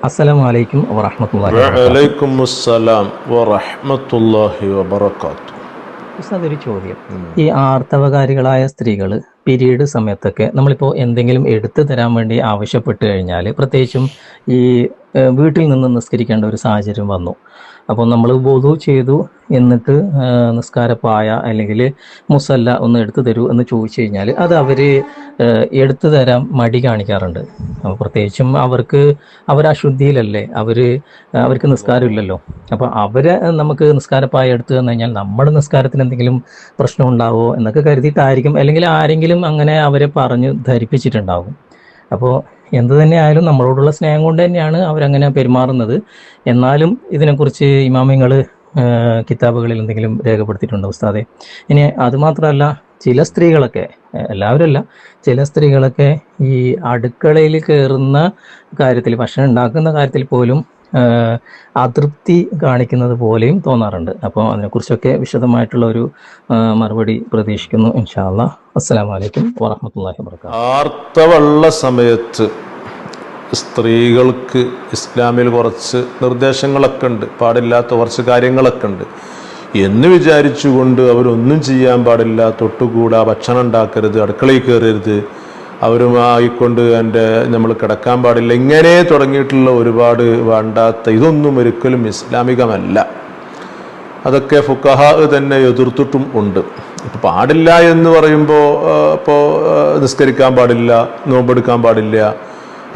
അസ്സലാമു അലൈക്കും വറഹ്മത്തുള്ളാഹി വഅലൈക്കും അസ്സലാം വറഹ്മത്തുള്ളാഹി വബറകാതുഹു. ഉസ്താദ്, ഒരു ചോദ്യം. ഈ ആർത്തവകാരികളായ സ്ത്രീകൾ പീരീഡ് സമയത്തൊക്കെ നമ്മളിപ്പോൾ എന്തെങ്കിലും എടുത്തു തരാൻ വേണ്ടി ആവശ്യപ്പെട്ട് കഴിഞ്ഞാൽ, പ്രത്യേകിച്ചും ഈ വീട്ടിൽ നിന്ന് നിസ്കരിക്കേണ്ട ഒരു സാഹചര്യം വന്നു, അപ്പോൾ നമ്മൾ വുളു ചെയ്തു എന്നിട്ട് നിസ്കാരപ്പായ അല്ലെങ്കിൽ മുസല്ല ഒന്ന് എടുത്തു തരൂ എന്ന് ചോദിച്ചു കഴിഞ്ഞാൽ അത് അവർ എടുത്തു തരാൻ മടി കാണിക്കാറുണ്ട്. അപ്പോൾ പ്രത്യേകിച്ചും അവർ അശുദ്ധിയിലല്ലേ, അവർക്ക് നിസ്കാരമില്ലല്ലോ. അപ്പോൾ അവരെ നമുക്ക് നിസ്കാരപ്പായ എടുത്തു തന്നു കഴിഞ്ഞാൽ നമ്മുടെ നിസ്കാരത്തിന് എന്തെങ്കിലും പ്രശ്നം ഉണ്ടാവുമോ എന്നൊക്കെ കരുതിയിട്ടായിരിക്കും, അല്ലെങ്കിൽ ആരെങ്കിലും അങ്ങനെ അവരെ പറഞ്ഞ് ധരിപ്പിച്ചിട്ടുണ്ടാകും. അപ്പോൾ എന്തു തന്നെയായാലും നമ്മളോടുള്ള സ്നേഹം കൊണ്ട് തന്നെയാണ് അവരങ്ങനെ പെരുമാറുന്നത്. എന്നാലും ഇതിനെക്കുറിച്ച് ഇമാമിങ്ങൾ കിതാബുകളിൽ എന്തെങ്കിലും രേഖപ്പെടുത്തിയിട്ടുണ്ടോ ഉസ്താദെ? ഇനി അതുമാത്രമല്ല, ചില സ്ത്രീകളൊക്കെ, എല്ലാവരുമല്ല, ചില സ്ത്രീകളൊക്കെ ഈ അടുക്കളയിൽ കയറുന്ന കാര്യത്തിൽ, ഭക്ഷണം ഉണ്ടാക്കുന്ന കാര്യത്തിൽ പോലും അതൃപ്തി കാണിക്കുന്നത് പോലെയും തോന്നാറുണ്ട്. അപ്പോൾ അതിനെക്കുറിച്ചൊക്കെ വിശദമായിട്ടുള്ള ഒരു മറുപടി പ്രതീക്ഷിക്കുന്നു ഇൻഷാ അല്ലാഹ്. അസ്സലാമു അലൈക്കും വറഹ്മത്തുള്ളാഹി വബറകാതുഹു. ആർത്തവമുള്ള സമയത്ത് സ്ത്രീകൾക്ക് ഇസ്ലാമിൽ കുറച്ച് നിർദ്ദേശങ്ങളൊക്കെ ഉണ്ട്, പാടില്ലാത്ത കുറച്ച് കാര്യങ്ങളൊക്കെ ഉണ്ട് എന്ന് വിചാരിച്ചുകൊണ്ട് അവരൊന്നും ചെയ്യാൻ പാടില്ല, തൊട്ടുകൂടാ, ഭക്ഷണം ഉണ്ടാക്കരുത്, അടുക്കളയിൽ കയറരുത്, അവരുമായിക്കൊണ്ട് നമ്മൾ കിടക്കാൻ പാടില്ല, ഇങ്ങനെ തുടങ്ങിയിട്ടുള്ള ഒരുപാട് വേണ്ടാത്ത ഇതൊന്നും ഒരിക്കലും ഇസ്ലാമികമല്ല. അതൊക്കെ ഫുഖഹാ തന്നെ എതിർത്തിട്ടും ഉണ്ട്. ഇപ്പോൾ പാടില്ല എന്ന് പറയുമ്പോൾ ഇപ്പോൾ നിസ്കരിക്കാൻ പാടില്ല, നോമ്പെടുക്കാൻ പാടില്ല,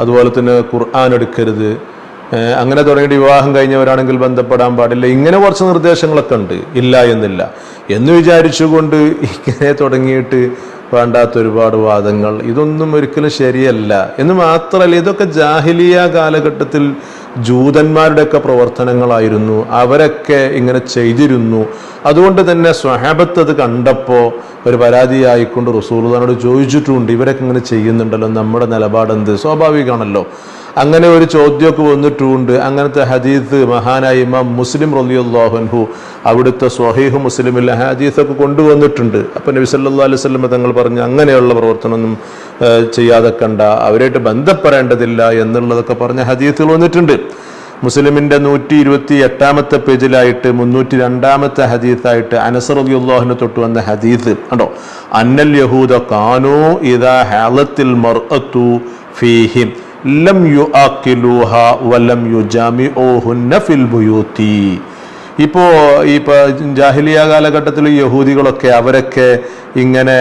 അതുപോലെ തന്നെ ഖുർആൻ എടുക്കരുത്, അങ്ങനെ തുടങ്ങിയിട്ട് വിവാഹം കഴിഞ്ഞവരാണെങ്കിൽ ബന്ധപ്പെടാൻ പാടില്ല, ഇങ്ങനെ കുറച്ച് നിർദ്ദേശങ്ങളൊക്കെ ഉണ്ട്, ഇല്ല എന്നില്ല. എന്ന് വിചാരിച്ചുകൊണ്ട് ഇങ്ങനെ തുടങ്ങിയിട്ട് വേണ്ടാത്ത ഒരുപാട് വാദങ്ങൾ, ഇതൊന്നും ഒരിക്കലും ശരിയല്ല. എന്ന് മാത്രമല്ല, ഇതൊക്കെ ജാഹിലിയ കാലഘട്ടത്തിൽ ജൂതന്മാരുടെയൊക്കെ പ്രവർത്തനങ്ങളായിരുന്നു, അവരൊക്കെ ഇങ്ങനെ ചെയ്തിരുന്നു. അതുകൊണ്ട് തന്നെ സ്വഹാബത്ത് അത് കണ്ടപ്പോൾ ഒരു പരാതിയായിക്കൊണ്ട് റസൂലുള്ളാഹിനോട് ചോദിച്ചിട്ടുണ്ട്, ഇവരൊക്കെ ഇങ്ങനെ ചെയ്യുന്നുണ്ടല്ലോ, നമ്മുടെ നിലപാടെന്ത്? സ്വാഭാവികമാണല്ലോ, അങ്ങനെ ഒരു ചോദ്യമൊക്കെ വന്നിട്ടുമുണ്ട്. അങ്ങനത്തെ ഹദീസ് മഹാനായ ഇമാം മുസ്ലിം റളിയല്ലാഹു അൻഹു അവിടുത്തെ സ്വഹീഹ് മുസ്ലിമിൽ ഹദീസൊക്കെ കൊണ്ടുവന്നിട്ടുണ്ട്. അപ്പോൾ നബി സല്ലല്ലാഹു അലൈഹി വസല്ലം തങ്ങൾ പറഞ്ഞു, അങ്ങനെയുള്ള പ്രവർത്തനമൊന്നും ചെയ്യാതെ കണ്ട, അവരായിട്ട് ബന്ധപ്പെടേണ്ടതില്ല എന്നുള്ളതൊക്കെ പറഞ്ഞ ഹദീസുകൾ വന്നിട്ടുണ്ട്. മുസ്ലിമിൻ്റെ 128 പേജിലായിട്ട് 302 ഹദീസായിട്ട് അനസ് റളിയല്ലാഹു അൻഹു തൊട്ട് വന്ന ഹദീസ് കണ്ടോ, അന്നൽ യഹൂദ കാനൂ ഇദാ ഹാലത്തിൽ മർഅതു ഫീഹിം ലം യുആഖിലൂഹ വലം യുജാമിഊഹുന്ന ഫിൽ ബുയൂതി. ഇപ്പോൾ ജാഹിലിയ കാലഘട്ടത്തിൽ യഹൂദികളൊക്കെ അവരൊക്കെ ഇങ്ങനെ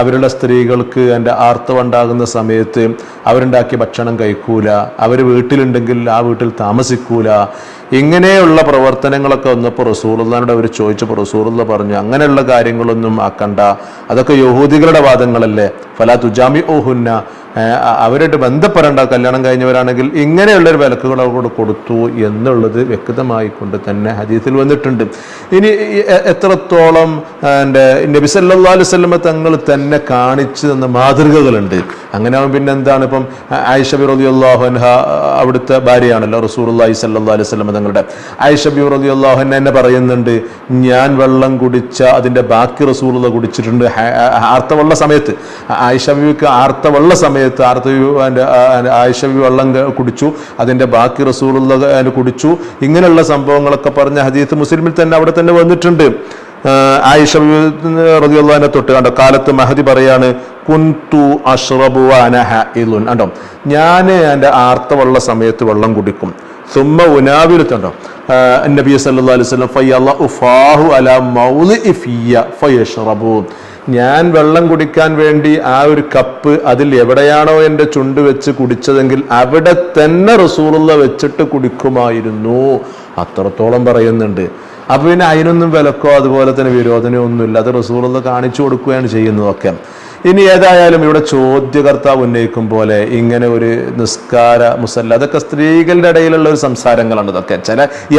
അവരുടെ സ്ത്രീകൾക്ക് ആർത്തവമുണ്ടാകുന്ന സമയത്ത് അവരുണ്ടാക്കിയ ഭക്ഷണം കഴിക്കൂല, അവർ വീട്ടിലുണ്ടെങ്കിൽ ആ വീട്ടിൽ താമസിക്കൂല, ഇങ്ങനെയുള്ള പ്രവർത്തനങ്ങളൊക്കെ വന്നപ്പോൾ റസൂലുള്ളാഹിനോട് അവർ ചോദിച്ചപ്പോൾ റസൂലുള്ളാഹി പറഞ്ഞു, അങ്ങനെയുള്ള കാര്യങ്ങളൊന്നും ആക്കണ്ട, അതൊക്കെ യഹൂദികളുടെ വാദങ്ങളല്ലേ, ഫലാ തുജാമിഊഹുന്ന, അവരായിട്ട് ബന്ധപ്പെടേണ്ട, കല്യാണം കഴിഞ്ഞവരാണെങ്കിൽ, ഇങ്ങനെയുള്ളൊരു വിലക്കുകൾ അവരോട് കൊടുത്തു എന്നുള്ളത് വ്യക്തമായിക്കൊണ്ട് തന്നെ ഹദീസിൽ വന്നിട്ടുണ്ട്. ഇനി എത്രത്തോളം നബി സല്ലല്ലാഹു അലൈഹി വസല്ലം തങ്ങൾ തന്നെ കാണിച്ചു തന്ന മാതൃകകളുണ്ട്. അങ്ങനെ പിന്നെ എന്താണ്, ഇപ്പം ആയിഷ റളിയല്ലാഹു അൻഹ അവിടുത്തെ ഭാര്യയാണല്ലോ റസൂലുള്ളാഹി സ്വല്ലല്ലാഹു അലൈഹി വസല്ലം തങ്ങളുടെ. ആയിഷ റളിയല്ലാഹു അൻഹ എന്നെ പറയുന്നുണ്ട്, ഞാൻ വെള്ളം കുടിച്ച അതിൻ്റെ ബാക്കി റസൂലുള്ളാഹി കുടിച്ചിട്ടുണ്ട് ആർത്തവമുള്ള സമയത്ത്. ആയിഷ ബീവിക്ക് ആർത്തവമുള്ള സമയത്ത് ആയിഷ ബീവി വെള്ളം കുടിച്ചു, അതിൻ്റെ ബാക്കി റസൂലുള്ളാഹി കുടിച്ചു. ഇങ്ങനെയുള്ള സംഭവങ്ങളൊക്കെ പറഞ്ഞ ഹദീസ് മുസ്ലിമിൽ തന്നെ അവിടെ തന്നെ വന്നിട്ടുണ്ട്. ആയിഷ റളിയല്ലാഹു അൻഹ തൊട്ട് കണ്ടോ, കാലത്ത് മഹദി പറയാണ്, കുന്തു അശ്റബു വഅന ഹൈലുൻ, കണ്ടോ, ഞാൻ എൻ്റെ ആർത്തവമുള്ള സമയത്ത് വെള്ളം കുടിക്കും. സുമ്മ ഉനാവിലുണ്ടോ നബി സല്ലല്ലാഹു അലൈഹി വസല്ലം ഫയല്ലഉ ഫാഹു അലാ മൗളിഇ ഫിയ ഫയശ്റബു, ഞാൻ വെള്ളം കുടിക്കാൻ വേണ്ടി ആ ഒരു കപ്പ് അതിൽ എവിടെയാണോ എൻ്റെ ചുണ്ട് വെച്ച് കുടിച്ചതെങ്കിൽ അവിടെ തന്നെ റസൂലുള്ളാഹി വെച്ചിട്ട് കുടിക്കുമായിരുന്നു. അത്രത്തോളം പറയുന്നുണ്ട്. അപ്പൊ പിന്നെ അതിനൊന്നും വിലക്കോ അതുപോലെ തന്നെ വിരോധനോ ഒന്നുമില്ല, അത് റസൂലുള്ളാഹി കാണിച്ചു കൊടുക്കുകയാണ് ചെയ്യുന്നതൊക്കെ. ഇനി ഏതായാലും ഇവിടെ ചോദ്യകർത്താവ് ഉന്നയിക്കും പോലെ ഇങ്ങനെ ഒരു നിസ്കാര മുസല്ല, അതൊക്കെ സ്ത്രീകളുടെ ഇടയിലുള്ള ഒരു സംസാരങ്ങളാണ്. ഇതൊക്കെ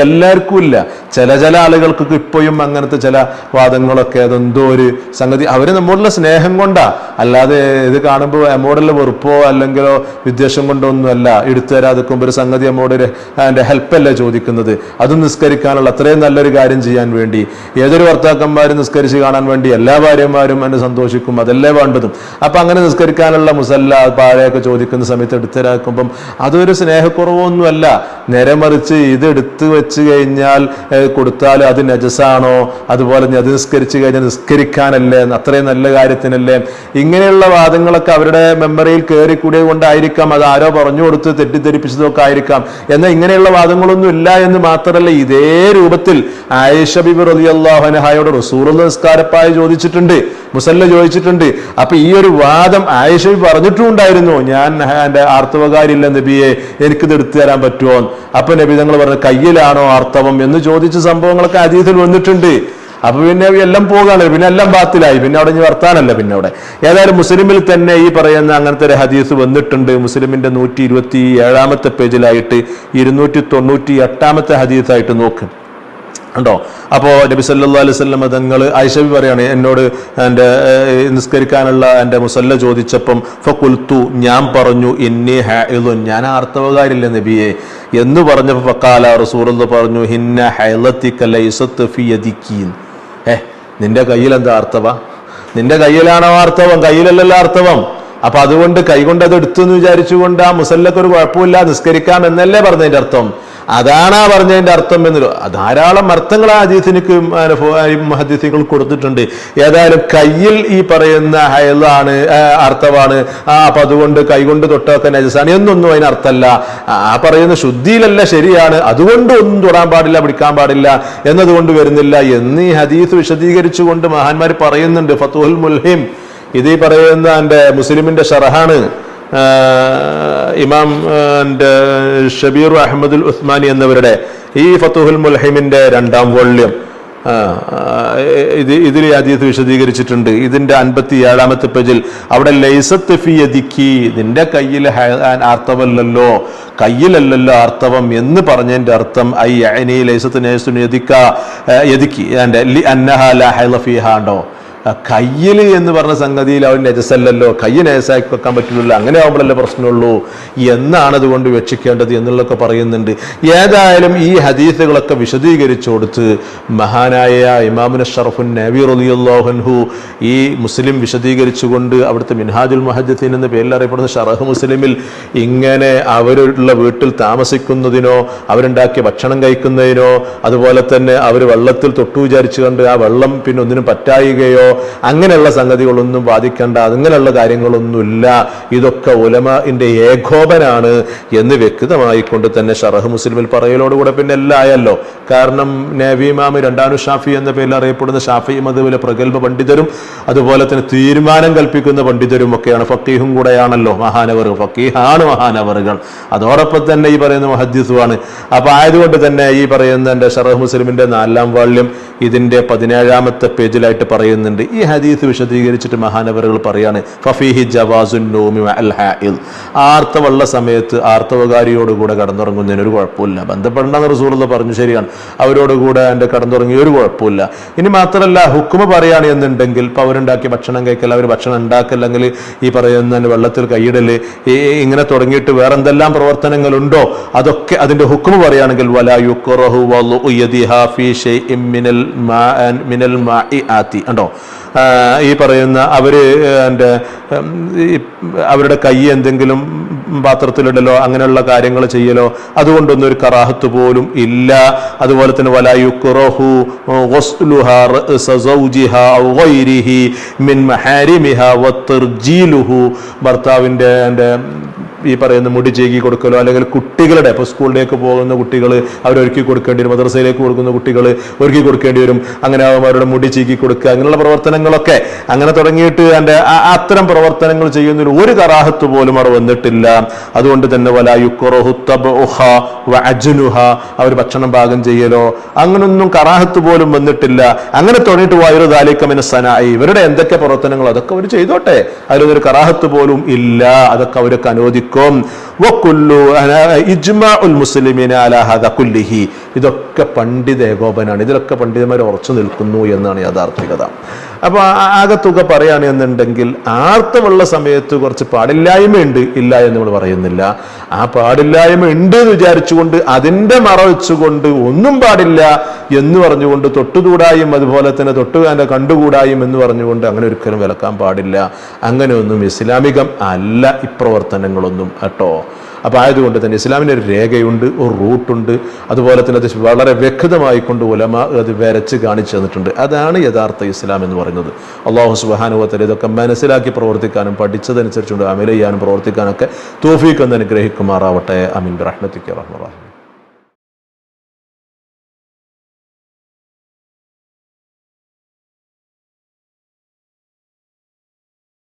എല്ലാവർക്കും ഇല്ല, ചില ആളുകൾക്കൊക്കെ ഇപ്പോഴും അങ്ങനത്തെ ചില വാദങ്ങളൊക്കെ, അതെന്തോ ഒരു സംഗതി, അവർ നമ്മോടുള്ള സ്നേഹം കൊണ്ടാ, അല്ലാതെ ഇത് കാണുമ്പോൾ നമ്മോടുള്ള വെറുപ്പോ അല്ലെങ്കിലോ വിദ്വേഷം കൊണ്ടോ ഒന്നുമല്ല എടുത്തു തരാതിരിക്കുമ്പോൾ ഒരു സംഗതി നമ്മോട് അതിൻ്റെ ഹെൽപ്പല്ല ചോദിക്കുന്നത്. അതും നിസ്കരിക്കാനുള്ള അത്രയും നല്ലൊരു കാര്യം ചെയ്യാൻ വേണ്ടി ഏതൊരു ഭർത്താക്കന്മാരും നിസ്കരിച്ച് കാണാൻ വേണ്ടി എല്ലാ ഭാര്യമാരും എന്നെ സന്തോഷിക്കും, അതല്ലേ 9. അപ്പൊ അങ്ങനെ നിസ്കരിക്കാനുള്ള മുസല്ല പാഴയൊക്കെ ചോദിക്കുന്ന സമയത്ത് എടുത്തരാക്കുമ്പം അതൊരു സ്നേഹക്കുറവൊന്നുമല്ല, നേരെ മറിച്ച് ഇത് എടുത്തു വെച്ച് കഴിഞ്ഞാൽ കൊടുത്താൽ അത് നജസാണോ, അതുപോലെ അത് നിസ്കരിച്ചു കഴിഞ്ഞാൽ നിസ്കരിക്കാനല്ലേ, അത്രയും നല്ല കാര്യത്തിനല്ലേ, ഇങ്ങനെയുള്ള വാദങ്ങളൊക്കെ അവരുടെ മെമ്മറിയിൽ കയറി കൂടിയത് കൊണ്ടായിരിക്കാം, അത് ആരോ പറഞ്ഞു കൊടുത്ത് തെറ്റിദ്ധരിപ്പിച്ചതൊക്കെ ആയിരിക്കാം. എന്നാൽ ഇങ്ങനെയുള്ള വാദങ്ങളൊന്നും ഇല്ല എന്ന് മാത്രമല്ല, ഇതേ രൂപത്തിൽ ആയിഷ ബിബി റളിയല്ലാഹു അൻഹയോട് റസൂലുള്ളാഹി നിസ്കാരപ്പായ ചോദിച്ചിട്ടുണ്ട്, മുസല്ല ചോദിച്ചിട്ടുണ്ട്. അപ്പൊ ഈ ഒരു വാദം ആയിഷ പറഞ്ഞിട്ടുണ്ടായിരുന്നു, ഞാൻ എന്റെ ആർത്തവകാരില്ല നബിയെ, എനിക്കിത് എടുത്തു തരാൻ പറ്റുമോ? അപ്പൊ നബി തങ്ങൾ പറഞ്ഞ കയ്യിലാണോ ആർത്തവം എന്ന് ചോദിച്ച സംഭവങ്ങളൊക്കെ ഹദീസിൽ വന്നിട്ടുണ്ട്. അപ്പൊ പിന്നെ എല്ലാം പോകാണ്, പിന്നെ എല്ലാം ബാത്തിലായി, പിന്നെ അവിടെ വർത്താനല്ല. പിന്നെ അവിടെ ഏതായാലും മുസ്ലിമിൽ തന്നെ ഈ പറയുന്ന അങ്ങനത്തെ ഒരു ഹദീസ് വന്നിട്ടുണ്ട്. മുസ്ലിമിന്റെ 127 പേജിലായിട്ട് 298 ഹദീസായിട്ട് നോക്കും ഉണ്ടോ. അപ്പോ നബി സല്ലല്ലാഹു അലൈഹി വസല്ലം തങ്ങൾ ആയിഷ പറയാണ്, എന്നോട് എൻ്റെ നിസ്കരിക്കാനുള്ള എൻ്റെ മുസല്ല ചോദിച്ചപ്പം ഫഖുൽതു, ഞാൻ പറഞ്ഞു, ഇന്നി ഹൈളുൻ, ഞാൻ ആർത്തവകാരില്ല നബിയെ എന്ന് പറഞ്ഞപ്പോൾ ഫഖാല, റസൂലുള്ളാഹി പറഞ്ഞു, ഹിന്ന ഹൈളതിക ലൈസത് ഫി യദികി, നിന്റെ കയ്യിൽ എന്താ ആർത്തവ? നിന്റെ കയ്യിലാണോ ആർത്തവം? കയ്യിലല്ലല്ലോ ആർത്തവം. അപ്പൊ അതുകൊണ്ട് കൈകൊണ്ട് അത് എടുത്തു എന്ന് വിചാരിച്ചുകൊണ്ട് ആ മുസല്ലക്ക് ഒരു കുഴപ്പമില്ല, നിസ്കരിക്കാം എന്നല്ലേ പറഞ്ഞതിന്റെ അർത്ഥം? അതാണ് പറഞ്ഞതിന്റെ അർത്ഥം എന്ന് ധാരാളം അർത്ഥങ്ങൾ ആ ഹദീസിനിക്ക് ഹദീസുകൾ കൊടുത്തിട്ടുണ്ട്. ഏതായാലും കയ്യിൽ ഈ പറയുന്ന ഹൈളാണ്, ആർത്തവാണ്, അപ്പൊ അതുകൊണ്ട് കൈകൊണ്ട് തൊട്ടൊക്കെ നജസാണ് എന്നൊന്നും അതിനർത്ഥമല്ല. ആ പറയുന്ന ശുദ്ധിയിലല്ല, ശരിയാണ്, അതുകൊണ്ട് ഒന്നും തൊടാൻ പാടില്ല, പിടിക്കാൻ പാടില്ല എന്നതുകൊണ്ട് വരുന്നില്ല എന്ന് ഈ ഹദീസ് വിശദീകരിച്ചുകൊണ്ട് മഹാന്മാർ പറയുന്നുണ്ട്. ഫതുഹുൽ മുൽഹിം, ഇത് ഈ പറയുന്ന എൻ്റെ മുസ്ലിമിന്റെ ഷറഹാണ്. ഇമാം ഷബീർ അഹമ്മദുൽ ഉസ്മാനി എന്നിവരുടെ ഈ ഫതുഹുൽ മുൽഹിമിന്റെ 2ാം വോള്യം ഇതിൽ ഹദീസ് വിശദീകരിച്ചിട്ടുണ്ട്. ഇതിന്റെ 57 പേജിൽ അവിടെ ലൈസത്ത് ഫി യദിക്കി, നിന്റെ കയ്യിൽ ആർത്തവല്ലല്ലോ, കയ്യിലല്ലല്ലോ ആർത്തവം എന്ന് പറഞ്ഞതിന്റെ അർത്ഥം ഐ യഅനി ലൈസത്ത് നൈസുൻ യദിക്കി അന്നഹാ ലാ ഹൈള ഫീഹാ, ഉണ്ടോ, കയ്യിൽ എന്ന് പറഞ്ഞ സംഗതിയിൽ അവൻ നജസല്ലല്ലോ, കയ്യ് നജസാക്കി വെക്കാൻ പറ്റില്ലല്ലോ, അങ്ങനെ ആവുമ്പോഴല്ലേ പ്രശ്നമുള്ളൂ എന്നാണ് അതുകൊണ്ട് വെച്ചിക്കേണ്ടത് എന്നുള്ളതൊക്കെ പറയുന്നുണ്ട്. ഏതായാലും ഈ ഹദീസുകളൊക്കെ വിശദീകരിച്ചു കൊടുത്ത് മഹാനായ ഇമാമുന ഷറഫുൻ നബി റളിയല്ലാഹു അൻഹു ഈ മുസ്ലിം വിശദീകരിച്ചുകൊണ്ട് അവിടുത്തെ മിൻഹാജുൽ മുഹദ്ദിസീൻ എന്ന പേരിൽ അറിയപ്പെടുന്ന ഷറഹ് മുസ്ലിമിൽ ഇങ്ങനെ അവരുള്ള വീട്ടിൽ താമസിക്കുന്നതിനോ അവരുണ്ടാക്കിയ ഭക്ഷണം കഴിക്കുന്നതിനോ അതുപോലെ തന്നെ അവർ വെള്ളത്തിൽ തൊട്ടു വിചാരിച്ചു കണ്ട് ആ വെള്ളം പിന്നെ ഒന്നിനും പറ്റായികയോ അങ്ങനെയുള്ള സംഗതികളൊന്നും ബാധിക്കേണ്ട, അങ്ങനെയുള്ള കാര്യങ്ങളൊന്നുമില്ല, ഇതൊക്കെ ഉലമാഇന്റെ ഏകോപനാണ് എന്ന് വ്യക്തമായി കൊണ്ട് തന്നെ ഷറഹ് മുസ്ലിമിൽ പറയലോടുകൂടെ പിന്നെ എല്ലാം ആയല്ലോ. കാരണം നബി ഇമാം രണ്ടാനു ഷാഫി എന്ന പേരിൽ അറിയപ്പെടുന്ന ഷാഫി മദ്ഹബിലെ പ്രഗത്ഭ പണ്ഡിതരും അതുപോലെ തന്നെ തീരുമാനം കൽപ്പിക്കുന്ന പണ്ഡിതരും ഒക്കെയാണ്, ഫക്കീഹും കൂടെയാണല്ലോ മഹാനവർ, ഫക്കീഹാണ് മഹാനവറുകൾ, അതോടൊപ്പം തന്നെ ഈ പറയുന്ന മുഹദ്ദിസുമാണ്. അപ്പൊ ആയതുകൊണ്ട് തന്നെ ഈ പറയുന്ന എൻ്റെ ഷറഹ് മുസ്ലിമിന്റെ 4ാം വാള്യം ഇതിന്റെ 17 പേജിലായിട്ട് പറയുന്നുണ്ട്. ഈ ഹദീസ് വിശദീകരിച്ചിട്ട് മഹാനവറുകൾ പറയാണ്, ഫഫീഹി ജവാസുൻ നൂമി മഅൽ ഹായിൽ, ആർത്തവമുള്ള സമയത്ത് ആർത്തവകാരിയോടുകൂടെ കടന്നുറങ്ങുന്നതിന് ഒരു കുഴപ്പമില്ല, ബന്ധപ്പെടണമെന്ന് റസൂലുള്ളാഹി പറഞ്ഞു, ശരിയാണ്, അവരോടുകൂടെ എൻ്റെ കടന്നുറങ്ങിയ ഒരു കുഴപ്പമില്ല. ഇനി മാത്രമല്ല ഹുക്മ പറയാണ് എന്നുണ്ടെങ്കിൽ ഇപ്പൊ അവരുണ്ടാക്കിയ ഭക്ഷണം കഴിക്കൽ, അവർ ഭക്ഷണം ഉണ്ടാക്കല്ലെങ്കിൽ ഈ പറയുന്ന വെള്ളത്തിൽ കൈയിടല്, ഇങ്ങനെ തുടങ്ങിയിട്ട് വേറെ എന്തെല്ലാം പ്രവർത്തനങ്ങളുണ്ടോ അതൊക്കെ അതിന്റെ ഹുക്മ പറയുകയാണെങ്കിൽ വലാ യുക്റഹു വളുഉ യദിഹാ ഫീ ഷൈഇൻ മിനൽ മാഇആതി, ഉണ്ടോ, ഈ പറയുന്ന അവര് അവരുടെ കൈ എന്തെങ്കിലും പാത്രത്തിലിടലോ അങ്ങനെയുള്ള കാര്യങ്ങൾ ചെയ്യലോ അതുകൊണ്ടൊന്നും ഒരു കറാഹത്ത് പോലും ഇല്ല. അതുപോലെ തന്നെ വലാ യുക്റഹു ഗസ്ലുഹാ റഅസ സൗജിഹാ ഔ ഗൈരിഹി മിൻ മഹാരിമിഹാ വതർജീലുഹു, ഭർത്താവിന്റെ ഈ പറയുന്ന മുടി ചേക്കി കൊടുക്കലോ അല്ലെങ്കിൽ കുട്ടികളുടെ ഇപ്പോൾ സ്കൂളിലേക്ക് പോകുന്ന കുട്ടികൾ അവരൊരുക്കി കൊടുക്കേണ്ടി വരും, മദ്രസയിലേക്ക് കൊടുക്കുന്ന കുട്ടികൾ ഒരുക്കി കൊടുക്കേണ്ടി വരും, അങ്ങനെ അവരുടെ മുടി ചീക്കി കൊടുക്കുക, അങ്ങനെയുള്ള പ്രവർത്തനങ്ങളൊക്കെ അങ്ങനെ തുടങ്ങിയിട്ട് എൻ്റെ അത്തരം പ്രവർത്തനങ്ങൾ ചെയ്യുന്നതിൽ ഒരു കറാഹത്ത് പോലും അവിടെ വന്നിട്ടില്ല. അതുകൊണ്ട് തന്നെ വലാ യുക്റഹു തബ്ഉഹ വഅജ്നുഹ, അവർ ഭക്ഷണം പാകം ചെയ്യലോ അങ്ങനൊന്നും കറാഹത്ത് പോലും വന്നിട്ടില്ല. അങ്ങനെ തുടങ്ങിയിട്ട് വൈറു ദാലിക മിന സനാഇ, ഇവരുടെ എന്തൊക്കെ പ്രവർത്തനങ്ങൾ അതൊക്കെ അവർ ചെയ്തോട്ടെ, അതിലൊരു കറാഹത്ത് പോലും ഇല്ല, അതൊക്കെ അവരൊക്കെ അനുവദിക്കും. വകുല്ലു ഇജ്മാഉൽ മുസ്ലിമീന അലാ ഹാദാ കുല്ലിഹി. ഇതൊക്കെ പണ്ഡിത ഏകോപനാണ്, ഇതിലൊക്കെ പണ്ഡിതന്മാർ ഉറച്ചു നിൽക്കുന്നു എന്നാണ് യാഥാർത്ഥികത. അപ്പോൾ ആകത്തുക പറയുകയാണെന്നുണ്ടെങ്കിൽ ആർത്തമുള്ള സമയത്ത് കുറച്ച് പാടില്ലായ്മയുണ്ട്, ഇല്ല എന്ന് നമ്മൾ പറയുന്നില്ല. ആ പാടില്ലായ്മ ഉണ്ട് എന്ന് വിചാരിച്ചുകൊണ്ട് അതിൻ്റെ മറ വെച്ചുകൊണ്ട് ഒന്നും പാടില്ല എന്ന് പറഞ്ഞുകൊണ്ട് തൊട്ടുകൂടായും അതുപോലെ തന്നെ തൊട്ടുകാൻ്റെ കണ്ടുകൂടായും എന്ന് പറഞ്ഞുകൊണ്ട് അങ്ങനെ ഒരിക്കലും വിലക്കാൻ പാടില്ല. അങ്ങനെയൊന്നും ഇസ്ലാമികം അല്ല ഇപ്രവർത്തനങ്ങളൊന്നും കേട്ടോ. അപ്പോൾ ആയതുകൊണ്ട് തന്നെ ഇസ്ലാമിന് ഒരു രേഖയുണ്ട്, ഒരു റൂട്ടുണ്ട്. അതുപോലെ തന്നെ അത് വളരെ വ്യക്തമായിക്കൊണ്ട് ഉലമാ അത് വരച്ച് കാണിച്ചു തന്നിട്ടുണ്ട്. അതാണ് യഥാർത്ഥ ഇസ്ലാം എന്ന് പറയുന്നത്. അല്ലാഹു സുബ്ഹാനഹു വ തആല ഇതൊക്കെ മനസ്സിലാക്കി പ്രവർത്തിക്കാനും പഠിച്ചതനുസരിച്ചുകൊണ്ട് അമൽ ചെയ്യാനും പ്രവർത്തിക്കാനൊക്കെ തൗഫീഖ് എന്ന് അനുഗ്രഹിക്കുമാറാവട്ടെ. ആമീൻ ബിറഹ്മതിക യാ റഹ്മാൻ റഹീം.